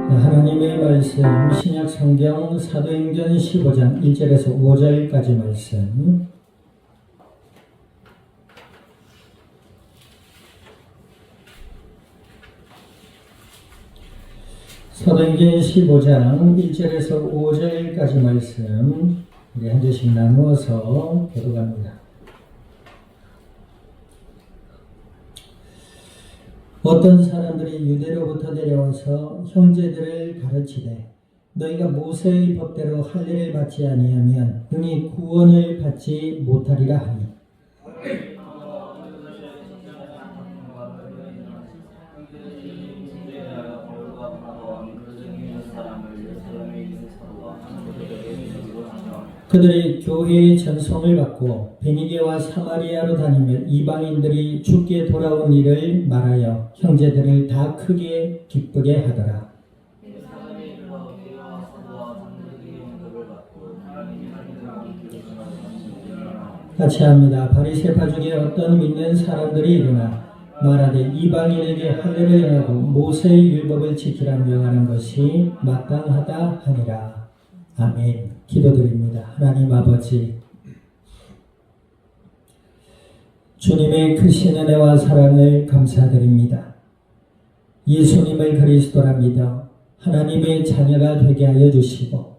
하나님의 말씀 신약 성경 사도행전 15장 1절에서 5절까지 말씀. 사도행전 15장 1절에서 5절까지 말씀 우리 한 절씩 나누어서 교독합니다. 어떤 사람들이 유대로부터 내려와서 형제들을 가르치되 너희가 모세의 법대로 할례를 받지 아니하면 능히 구원을 받지 못하리라 하니 그들이 교회의 전송을 받고 베니게와 사마리아로 다니며 이방인들이 주께 돌아온 일을 말하여 형제들을 다 크게 기쁘게 하더라. 같이 합니다. 바리새파 중에 어떤 믿는 사람들이 일어나 말하되 이방인에게 할례를 행하고 모세의 율법을 지키라 명하는 것이 마땅하다 하니라. 아멘. 기도드립니다. 하나님 아버지, 주님의 크신 은혜와 사랑을 감사드립니다. 예수님을 그리스도라 믿어 하나님의 자녀가 되게 하여 주시고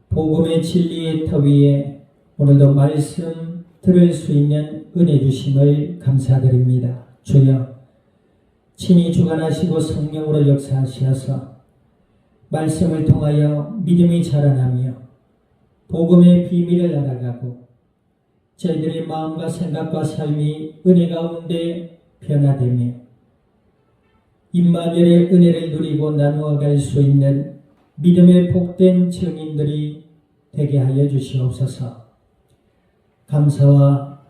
복음의 진리의 터 위에 오늘도 말씀 들을 수 있는 은혜 주심을 감사드립니다. 주여, 친히 주관하시고 성령으로 역사하시어서 말씀을 통하여 믿음이 자라나며 복음의 비밀을 알아가고 저희들의 마음과 생각과 삶이 은혜 가운데 변화되며 임마누엘의 은혜를 누리고 나누어갈 수 있는 믿음의 복된 증인들이 되게 하여 주시옵소서. 감사와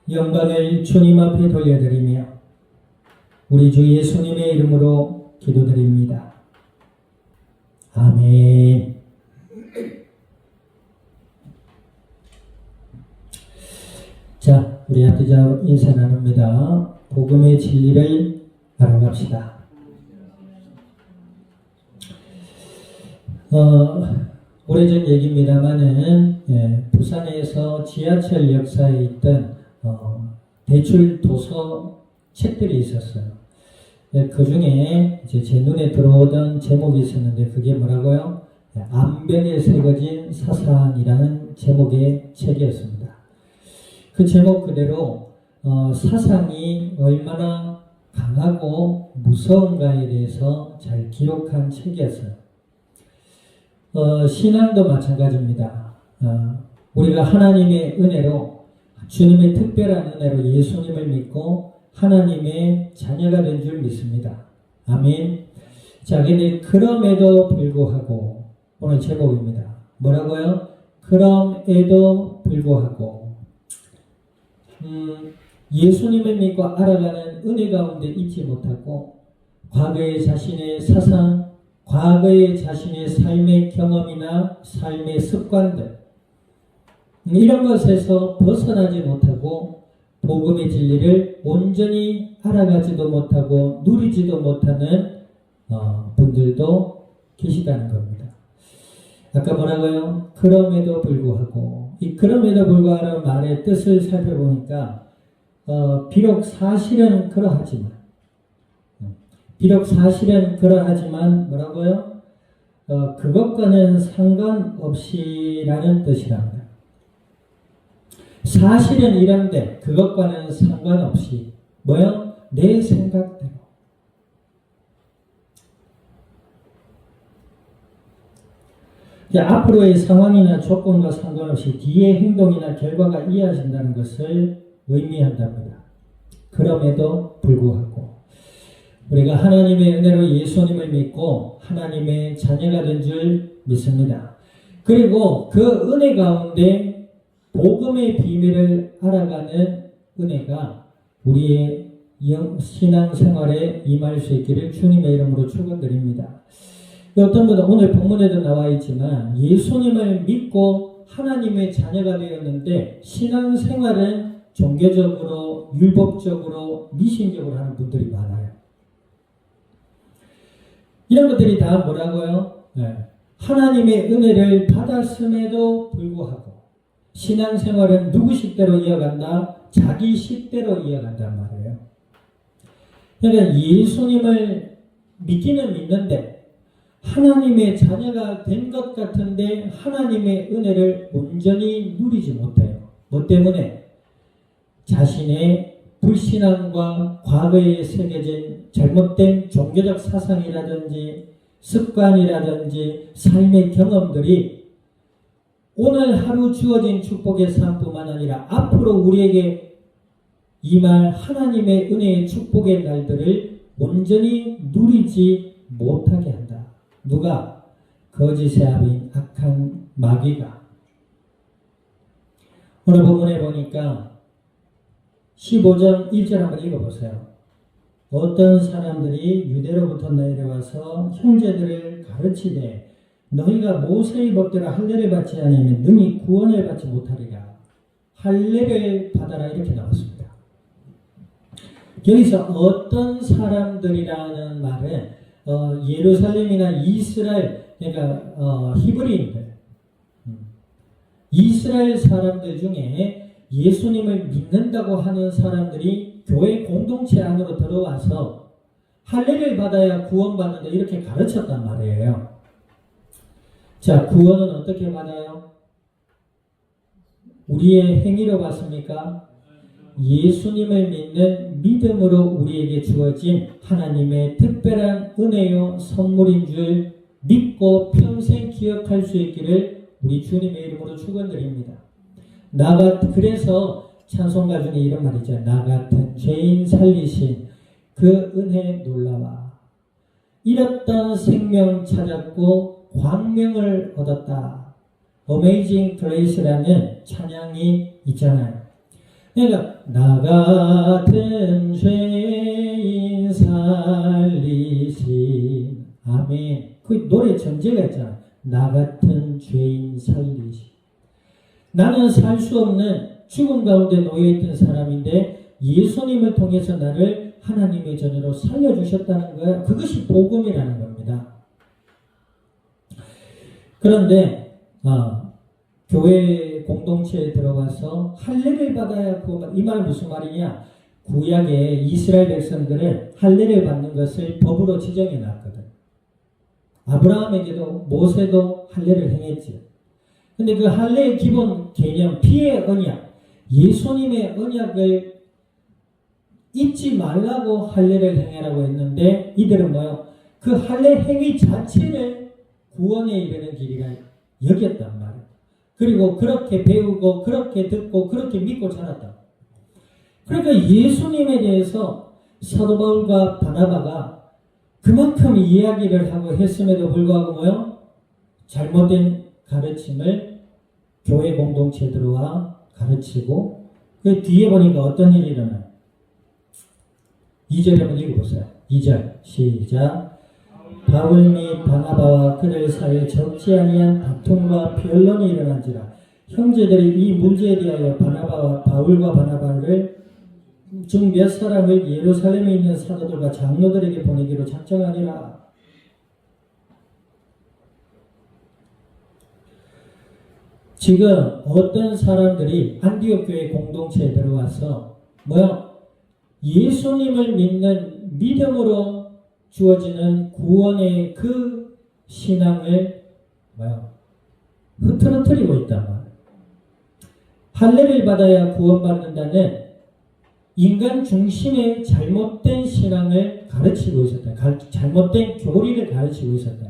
영광을 주님 앞에 돌려드리며 우리 주 예수님의 이름으로 기도드립니다. 아멘. 자, 우리 합주자 인사 나눕니다. 복음의 진리를 알아갑시다. 오래전 얘기입니다만은 부산에서 지하철 역사에 있던 대출 도서 책들이 있었어요. 그 중에 이제 제 눈에 들어오던 제목이 있었는데 그게 뭐라고요? 암벽에 새겨진 사상이라는 제목의 책이었습니다. 그 제목 그대로 사상이 얼마나 강하고 무서운가에 대해서 잘 기록한 책이었어요. 신앙도 마찬가지입니다. 우리가 하나님의 은혜로 주님의 특별한 은혜로 예수님을 믿고 하나님의 자녀가 된 줄 믿습니다. 아멘. 자, 근데 그럼에도 불구하고 오늘 제목입니다. 뭐라고요? 그럼에도 불구하고 예수님을 믿고 알아가는 은혜 가운데 있지 못하고 과거의 자신의 사상, 과거의 자신의 삶의 경험이나 삶의 습관들 이런 것에서 벗어나지 못하고 복음의 진리를 온전히 알아가지도 못하고 누리지도 못하는 분들도 계시다는 겁니다. 아까 뭐라고요? 그럼에도 불구하고 이 그럼에도 불구하고라는 말의 뜻을 살펴보니까 비록 사실은 그러하지만 뭐라고요? 그것과는 상관없이라는 뜻이랍니다. 사실은 이런데 그것과는 상관없이 뭐요? 내 생각대로 앞으로의 상황이나 조건과 상관없이 뒤의 행동이나 결과가 이어진다는 것을 의미한답니다. 그럼에도 불구하고 우리가 하나님의 은혜로 예수님을 믿고 하나님의 자녀가 된 줄 믿습니다. 그리고 그 은혜 가운데 복음의 비밀을 알아가는 은혜가 우리의 신앙생활에 임할 수 있기를 주님의 이름으로 축원드립니다. 어떤 분은 오늘 본문에도 나와 있지만 예수님을 믿고 하나님의 자녀가 되었는데 신앙생활은 종교적으로, 율법적으로, 미신적으로 하는 분들이 많아요. 이런 것들이 다 뭐라고요? 네. 하나님의 은혜를 받았음에도 불구하고 신앙생활은 누구 식대로 이어간다? 자기 식대로 이어간단 말이에요. 그러니까 예수님을 믿기는 믿는데 하나님의 자녀가 된 것 같은데 하나님의 은혜를 온전히 누리지 못해요. 뭐 때문에? 자신의 불신앙과 과거에 새겨진 잘못된 종교적 사상이라든지 습관이라든지 삶의 경험들이 오늘 하루 주어진 축복의 삶뿐만 아니라 앞으로 우리에게 임할 하나님의 은혜의 축복의 날들을 온전히 누리지 못하게 한다. 누가? 거짓의 아비인 악한 마귀가. 오늘 본문에 보니까 15장 1절 한번 읽어보세요. 어떤 사람들이 유대로부터 내려와서 형제들을 가르치되 너희가 모세의 법대로 할례를 받지 않으면 능히 구원을 받지 못하리라. 할례를 받아라 이렇게 나왔습니다. 여기서 어떤 사람들이라는 말은 예루살렘이나 이스라엘, 그러니까 히브리인들, 이스라엘 사람들 중에 예수님을 믿는다고 하는 사람들이 교회 공동체 안으로 들어와서 할례를 받아야 구원받는다 이렇게 가르쳤단 말이에요. 자, 구원은 어떻게 받아요? 우리의 행위로 받습니까? 예수님을 믿는 믿음으로 우리에게 주어진 하나님의 특별한 은혜요 선물인 줄 믿고 평생 기억할 수 있기를 우리 주님의 이름으로 축원드립니다. 그래서 찬송가 중에 이런 말이죠. 나 같은 죄인 살리신 그 은혜 놀라와. 잃었던 생명 찾았고 광명을 얻었다. Amazing Grace라는 찬양이 있잖아요. 그러니까 나 같은 죄인 살리신 아멘. 그 노래 전제가 있잖아요. 나 같은 죄인 살리신. 나는 살 수 없는 죽음 가운데 놓여있던 사람인데 예수님을 통해서 나를 하나님의 자녀로 살려주셨다는 거야. 그것이 복음이라는 겁니다. 그런데 교회 공동체에 들어가서 할례를 받아야 구원. 이 말 무슨 말이냐? 구약의 이스라엘 백성들은 할례를 받는 것을 법으로 지정해 놨거든. 아브라함에게도 모세도 할례를 행했지. 근데 그 할례의 기본 개념, 피의 언약, 예수님의 언약을 잊지 말라고 할례를 행하라고 했는데 이들은 뭐요? 그 할례 행위 자체를 구원에 이르는 길이라 여겼단 말이에요. 그리고 그렇게 배우고 그렇게 듣고 그렇게 믿고 자랐다. 그러니까 예수님에 대해서 사도 바울과 바나바가 그만큼 이야기를 하고 했음에도 불구하고 뭐요? 잘못된 가르침을 교회 공동체에 들어와 가르치고 그 뒤에 보니까 어떤 일이 일어나요? 2절 한번 읽어보세요. 2절 시작. 바울 및 바나바와 그들 사이에 적지 아니한 다툼과 변론이 일어난지라 형제들이 이 문제에 대하여 바울과 바나바를 중 몇 사람을 예루살렘에 있는 사도들과 장로들에게 보내기로 작정하니라. 지금 어떤 사람들이 안디옥 교회 공동체에 들어와서 예수님을 믿는 믿음으로 주어지는 구원의 그 신앙을 흐트러뜨리고 있단 말이에요. 할례를 받아야 구원받는다는 인간 중심의 잘못된 신앙을 가르치고 있었다. 잘못된 교리를 가르치고 있었다.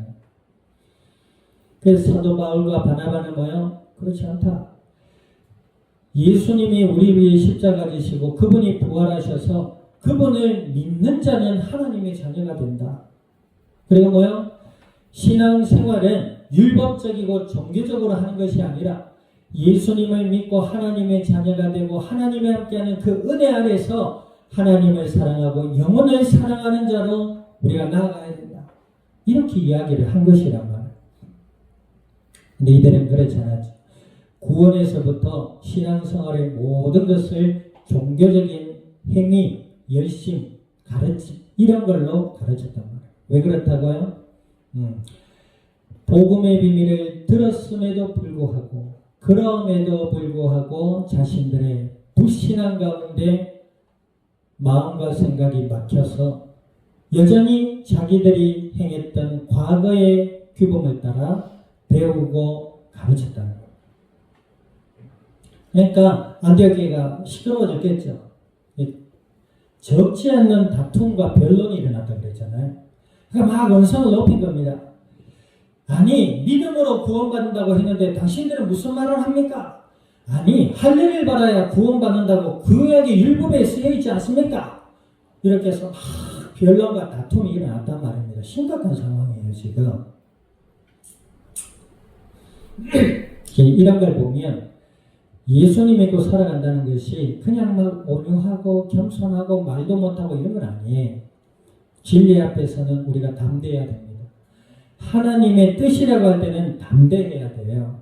그래서 사도 바울과 바나바는 그렇지 않다. 예수님이 우리 위해 십자가 지시고 그분이 부활하셔서 그분을 믿는 자는 하나님의 자녀가 된다. 그리고 신앙생활은 율법적이고 종교적으로 하는 것이 아니라 예수님을 믿고 하나님의 자녀가 되고 하나님과 함께하는 그 은혜 아래서 하나님을 사랑하고 영혼을 사랑하는 자로 우리가 나아가야 된다. 이렇게 이야기를 한 것이란 말이에요. 근데 이들은 그렇지 않았죠. 구원에서부터 신앙생활의 모든 것을 종교적인 행위, 열심, 가르침 이런 걸로 가르쳤단 말이에요. 왜 그렇다고요? 복음의 비밀을 들었음에도 불구하고 그럼에도 불구하고 자신들의 불신앙 가운데 마음과 생각이 막혀서 여전히 자기들이 행했던 과거의 규범을 따라 배우고 가르쳤다는 거예요. 그러니까 안디옥교회가 시끄러워졌겠죠. 적지 않는 다툼과 변론이 일어났다고 그랬잖아요. 그러니까 막 언성을 높인 겁니다. 아니, 믿음으로 구원받는다고 했는데 당신들은 무슨 말을 합니까? 아니, 할례를 받아야 구원받는다고 구약의 율법에 쓰여 있지 않습니까? 이렇게 해서 막 변론과 다툼이 일어났단 말입니다. 심각한 상황이에요, 지금. 이런 걸 보면 예수님 믿고 살아간다는 것이 그냥 막 온유하고 겸손하고 말도 못하고 이런 건 아니에요. 진리 앞에서는 우리가 담대해야 됩니다. 하나님의 뜻이라고 할 때는 담대해야 돼요.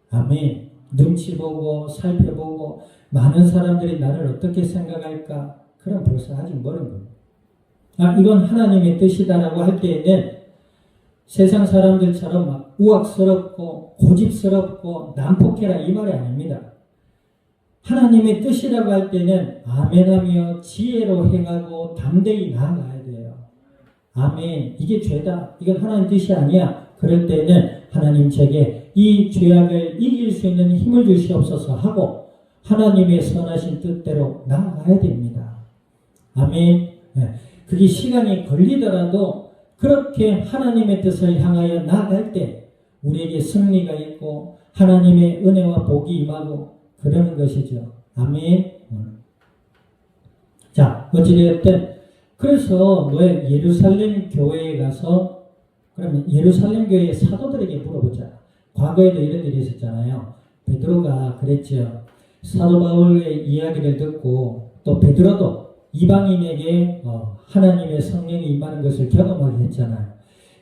아멘. 눈치 보고 살펴보고 많은 사람들이 나를 어떻게 생각할까? 그럼 벌써 아직 멀은 겁니다. 이건 하나님의 뜻이다라고 할 때에는 세상 사람들처럼 막 우악스럽고 고집스럽고 난폭해라 이 말이 아닙니다. 하나님의 뜻이라고 할 때는 아멘하며 지혜로 행하고 담대히 나아가야 돼요. 아멘. 이게 죄다. 이건 하나님 뜻이 아니야. 그럴 때는 하나님 제게 이 죄악을 이길 수 있는 힘을 주시옵소서 하고 하나님의 선하신 뜻대로 나아가야 됩니다. 아멘. 그게 시간이 걸리더라도 그렇게 하나님의 뜻을 향하여 나아갈 때 우리에게 승리가 있고 하나님의 은혜와 복이 임하고 그러는 것이죠. 아멘. 자, 어찌되었든 그래서 너의 예루살렘 교회에 가서 그러면 예루살렘 교회의 사도들에게 물어보자. 과거에도 이런 일이 있었잖아요. 베드로가 그랬죠. 사도 바울의 이야기를 듣고 또 베드로도 이방인에게 하나님의 성령이 임하는 것을 경험하게 했잖아요.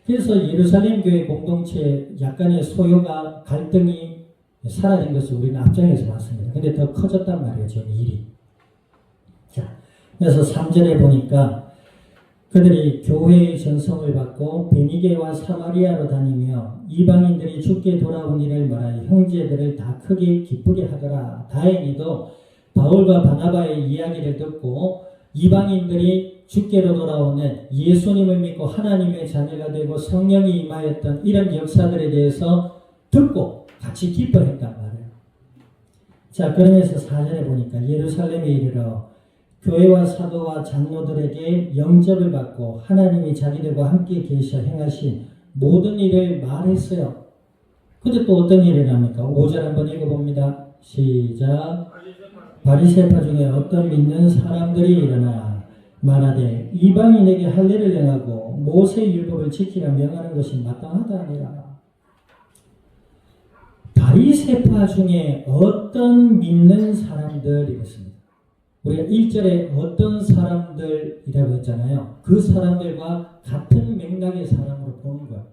그래서 예루살렘 교회 공동체에 약간의 소요가 갈등이 사라진 것을 우리는 앞장에서 봤습니다. 근데 더 커졌단 말이에요, 지금 일이. 자, 그래서 3절에 보니까 그들이 교회의 전성을 받고 베니게와 사마리아로 다니며 이방인들이 죽게 돌아온 일을 말하여 형제들을 다 크게 기쁘게 하더라. 다행히도 바울과 바나바의 이야기를 듣고 이방인들이 주께로 돌아오는 예수님을 믿고 하나님의 자녀가 되고 성령이 임하였던 이런 역사들에 대해서 듣고 같이 기뻐했단 말이에요. 자, 그러면서 4절에 보니까 예루살렘에 이르러 교회와 사도와 장로들에게 영접을 받고 하나님이 자기들과 함께 계셔 행하신 모든 일을 말했어요. 근데 또 어떤 일을 합니까? 5절 한번 읽어봅니다. 시작. 바리새파 중에 어떤 믿는 사람들이 일어나 말하되 이방인에게 할례를 행하고 모세의 율법을 지키라 명하는 것이 마땅하다 하니라. 바리새파 중에 어떤 믿는 사람들이었습니다. 우리가 1절에 어떤 사람들이라고 했잖아요. 그 사람들과 같은 맥락의 사람으로 보는 거예요.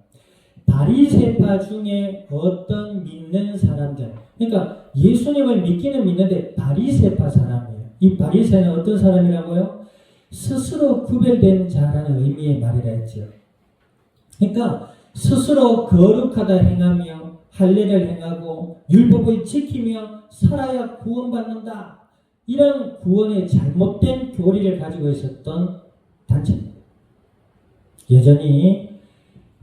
바리새파 중에 어떤 믿는 사람들. 그러니까 예수님을 믿기는 믿는데 바리새파 사람이에요. 이 바리새는 어떤 사람이라고요? 스스로 구별된 자라는 의미의 말이라 했죠. 그러니까 스스로 거룩하다 행하며 할례를 행하고 율법을 지키며 살아야 구원받는다. 이런 구원의 잘못된 교리를 가지고 있었던 단체입니다. 여전히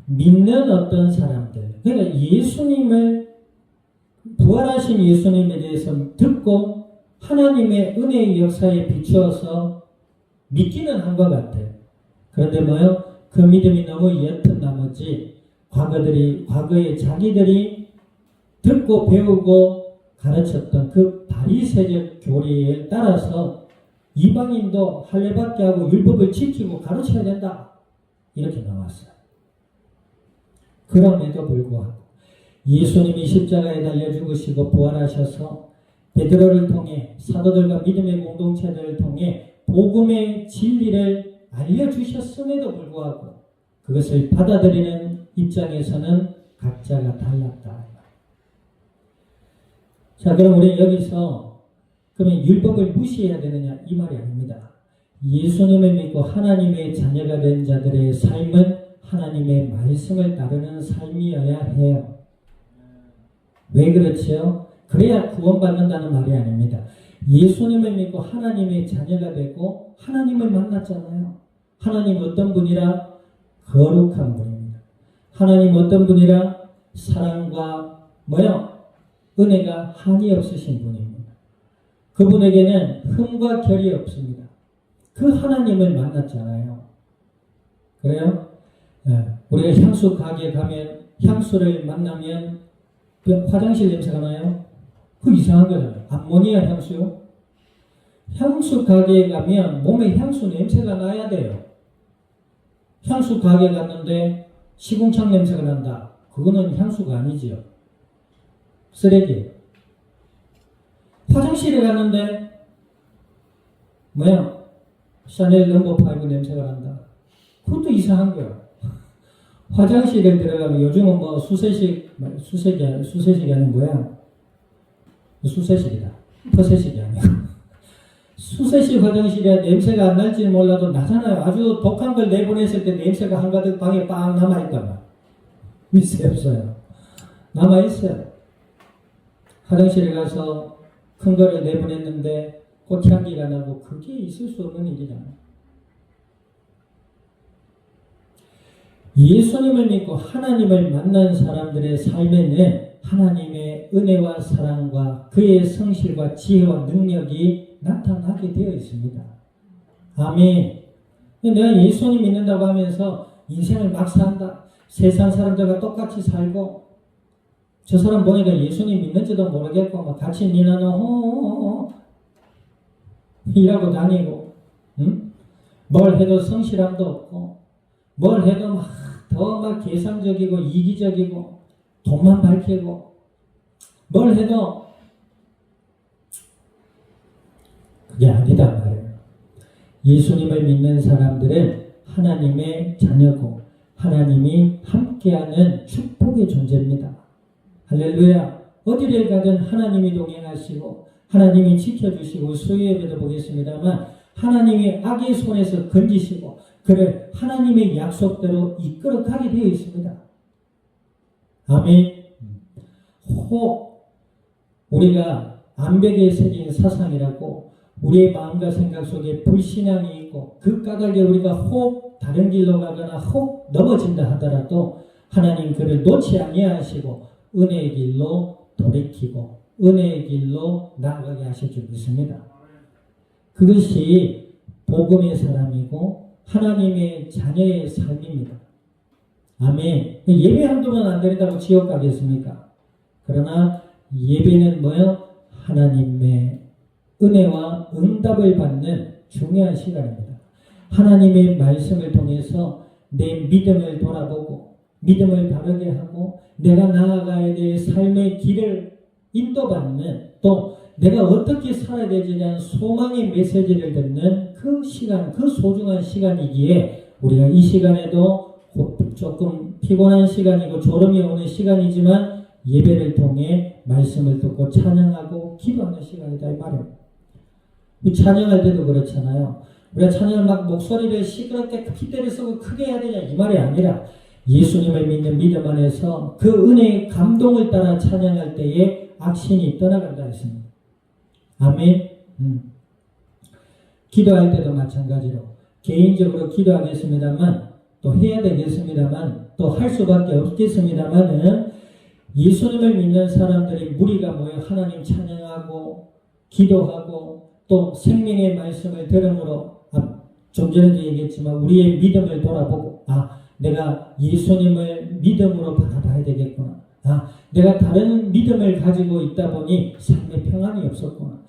믿는 어떤 사람들, 그러니까 예수님을 부활하신 예수님에 대해서 듣고 하나님의 은혜의 역사에 비추어서 믿기는 한 것 같아요. 그런데 뭐요? 그 믿음이 너무 옅은 나머지 과거에 자기들이 듣고 배우고 가르쳤던 그 바리새적 교리에 따라서 이방인도 할례받게 하고 율법을 지키고 가르쳐야 된다. 이렇게 나왔어요. 그럼에도 불구하고 예수님이 십자가에 달려 죽으시고 부활하셔서 베드로를 통해 사도들과 믿음의 공동체들을 통해 복음의 진리를 알려주셨음에도 불구하고 그것을 받아들이는 입장에서는 각자가 달랐다. 자, 그럼 우리 여기서 그러면 율법을 무시해야 되느냐 이 말이 아닙니다. 예수님을 믿고 하나님의 자녀가 된 자들의 삶은 하나님의 말씀을 따르는 삶이어야 해요. 왜 그렇지요? 그래야 구원받는다는 말이 아닙니다. 예수님을 믿고 하나님의 자녀가 되고 하나님을 만났잖아요. 하나님 어떤 분이라? 거룩한 분입니다. 하나님 어떤 분이라? 사랑과 은혜가 한이 없으신 분입니다. 그분에게는 흠과 결이 없습니다. 그 하나님을 만났잖아요. 그래요? 우리가 향수 가게 가면 향수를 만나면 화장실 냄새가 나요? 그 이상한 거잖아요. 암모니아 향수요? 향수 가게에 가면 몸에 향수 냄새가 나야 돼요. 향수 가게 갔는데 시궁창 냄새가 난다. 그거는 향수가 아니지요. 쓰레기. 화장실에 갔는데 샤넬 넘버 5 냄새가 난다. 그것도 이상한 거야. 화장실에 들어가면 요즘은 수세식이 아닌 거야. 수세식이다. 퍼세식이 아니고. 수세식 화장실에 냄새가 안 날지는 몰라도 나잖아요. 아주 독한 걸 내보냈을 때 냄새가 한가득 방에 빵 남아있다가. 있어요, 없어요? 남아있어요. 화장실에 가서 큰 거를 내보냈는데 꽃향기가 나고 그게 있을 수 없는 일이잖아요. 예수님을 믿고 하나님을 만난 사람들의 삶에는 하나님의 은혜와 사랑과 그의 성실과 지혜와 능력이 나타나게 되어 있습니다. 아멘. 내가 예수님 믿는다고 하면서 인생을 막 산다. 세상 사람들과 똑같이 살고 저 사람 보니까 예수님 믿는지도 모르겠고 막 같이 니나노 일하고 다니고 뭘 해도 성실함도 없고 뭘 해도 더 계산적이고 이기적이고 돈만 밝히고 뭘 해도 그게 아니다 말이에요. 예수님을 믿는 사람들은 하나님의 자녀고 하나님이 함께하는 축복의 존재입니다. 할렐루야. 어디를 가든 하나님이 동행하시고 하나님이 지켜주시고 수요예배도 보겠습니다만 하나님이 악의 손에서 건지시고 그를 하나님의 약속대로 이끌어가게 되어 있습니다. 아멘. 혹 우리가 암벽에 새긴 사상이라고 우리의 마음과 생각 속에 불신앙이 있고 그 까닭에 우리가 혹 다른 길로 가거나 혹 넘어진다 하더라도 하나님 그를 놓지 아니하시고 은혜의 길로 돌이키고 은혜의 길로 나아가게 하실 줄 믿습니다. 그것이 복음의 사람이고 하나님의 자녀의 삶입니다. 아멘. 예배 한두번 안 드린다고 지옥 가겠습니까? 그러나 예배는 하나님의 은혜와 응답을 받는 중요한 시간입니다. 하나님의 말씀을 통해서 내 믿음을 돌아보고 믿음을 바르게 하고 내가 나아가야 될 삶의 길을 인도받는 또 내가 어떻게 살아야 되지냐는 소망의 메시지를 듣는 그 시간, 그 소중한 시간이기에 우리가 이 시간에도 조금 피곤한 시간이고 졸음이 오는 시간이지만 예배를 통해 말씀을 듣고 찬양하고 기도하는 시간이다 이 말이에요. 찬양할 때도 그렇잖아요. 우리가 찬양을 목소리를 시끄럽게 핏대를 쓰고 크게 해야 되냐 이 말이 아니라 예수님을 믿는 믿음 안에서 그 은혜의 감동을 따라 찬양할 때에 악신이 떠나간다 했습니다. 아멘. 기도할 때도 마찬가지로 개인적으로 기도하겠습니다만 또 해야 되겠습니다만 또 할 수밖에 없겠습니다만은 예수님을 믿는 사람들이 무리가 모여 하나님 찬양하고 기도하고 또 생명의 말씀을 들음으로 좀 전에도 얘기했지만 우리의 믿음을 돌아보고 내가 예수님을 믿음으로 바라봐야 되겠구나. 내가 다른 믿음을 가지고 있다 보니 삶에 평안이 없었구나.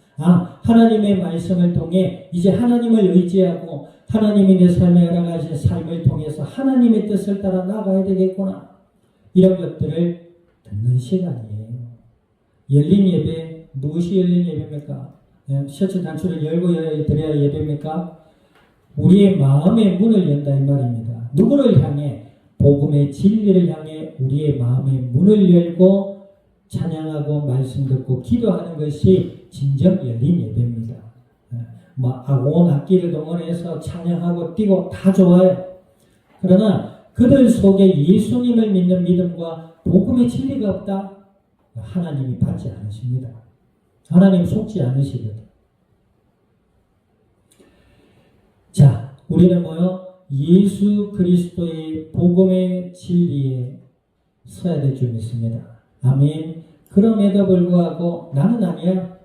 하나님의 말씀을 통해 이제 하나님을 의지하고 하나님이 내 삶에 열어가신 삶을 통해서 하나님의 뜻을 따라 나가야 되겠구나. 이런 것들을 듣는 시간이에요. 열린 예배, 무엇이 열린 예배입니까? 셔츠 단추를 열고 드려야 예배입니까? 우리의 마음의 문을 연다 이 말입니다. 누구를 향해? 복음의 진리를 향해 우리의 마음의 문을 열고 찬양하고 말씀 듣고 기도하는 것이 진정 열린 예배입니다. 온 악기를 동원해서 찬양하고 뛰고 다 좋아요. 그러나 그들 속에 예수님을 믿는 믿음과 복음의 진리가 없다? 하나님이 받지 않으십니다. 하나님 속지 않으시거든. 자, 우리는 뭐요? 예수 그리스도의 복음의 진리에 서야 될 줄 믿습니다. 아멘. 그럼에도 불구하고 나는 아니야.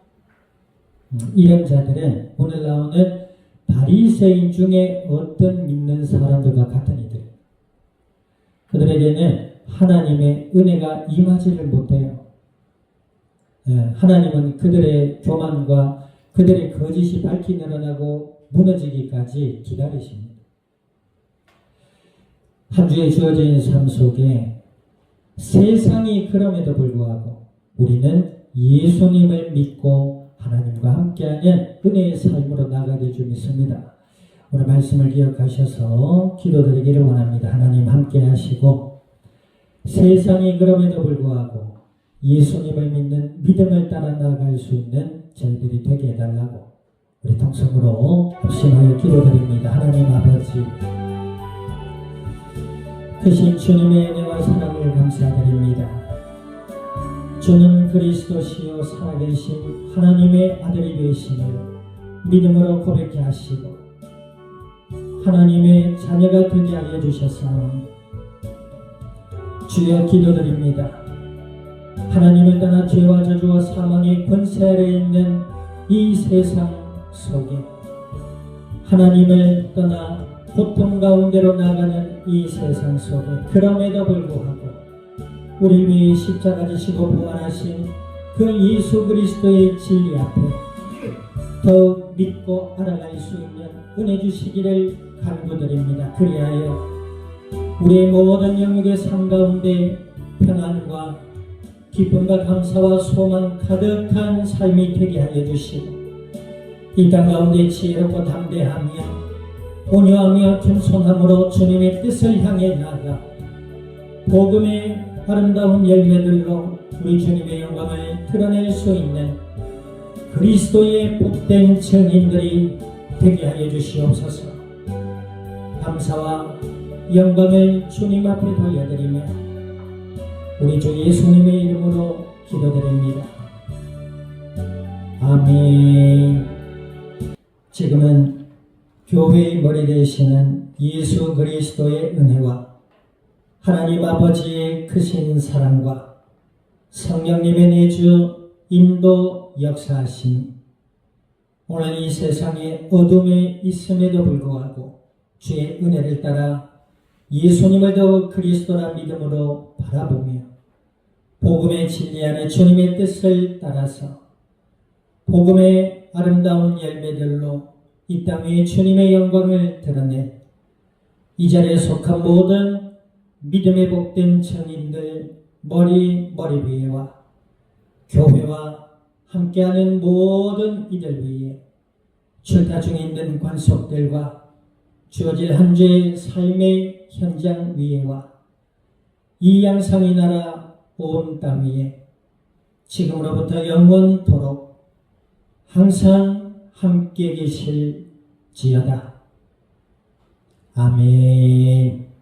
이런 자들은 오늘 나오는 바리새인 중에 어떤 믿는 사람들과 같은 이들. 그들에게는 하나님의 은혜가 임하지를 못해요. 하나님은 그들의 교만과 그들의 거짓이 밝히 드러나고 무너지기까지 기다리십니다. 한 주에 주어진 삶 속에 세상이 그럼에도 불구하고 우리는 예수님을 믿고 하나님과 함께하는 은혜의 삶으로 나가게 될 줄 믿습니다. 오늘 말씀을 기억하셔서 기도드리기를 원합니다. 하나님 함께 하시고 세상이 그럼에도 불구하고 예수님을 믿는 믿음을 따라 나아갈 수 있는 저희들이 되게 해달라고 우리 통성으로 합심하여 기도드립니다. 하나님 아버지, 크신 주님의 은혜와 사랑을 감사드립니다. 주는 그리스도시요 살아계신 하나님의 아들이 되심을 믿음으로 고백케 하시고 하나님의 자녀가 되게 하여 주셨사오니 주여 기도드립니다. 하나님을 떠나 죄와 저주와 사망의 권세 아래에 있는 이 세상 속에 하나님을 떠나 고통 가운데로 나가는 이 세상 속에 그럼에도 불구하고 우리 위해 십자가 지시고 부활하신 그 예수 그리스도의 진리 앞에 더욱 믿고 알아갈 수 있는 은혜 주시기를 간구드립니다. 그리하여 우리의 모든 영역의 삶 가운데 평안과 기쁨과 감사와 소망 가득한 삶이 되게 하여 주시고 이 땅 가운데 지혜롭고 담대하며 온유하며 겸손함으로 주님의 뜻을 향해 나아가 복음의 아름다운 열매들로 우리 주님의 영광을 드러낼 수 있는 그리스도의 복된 증인들이 되게 하여 주시옵소서. 감사와 영광을 주님 앞에 돌려드리며 우리 주 예수님의 이름으로 기도드립니다. 아멘. 지금은 교회의 머리 되시는 예수 그리스도의 은혜와 하나님 아버지의 크신 사랑과 성령님의 내주 인도 역사하심 오늘 이 세상에 어둠에 있음에도 불구하고 주의 은혜를 따라 예수님을 더욱 그리스도라 믿음으로 바라보며 복음의 진리 안에 주님의 뜻을 따라서 복음의 아름다운 열매들로 이 땅 위에 주님의 영광을 드러내 이 자리에 속한 모든 믿음의 복된 증인들 머리 위에와 교회와 함께하는 모든 이들 위에 출타 중에 있는 관속들과 주어질 한 주의 삶의 현장 위에와 이 양상의 나라 온 땅 위에 지금으로부터 영원토록 항상 함께 계실지어다. 아멘.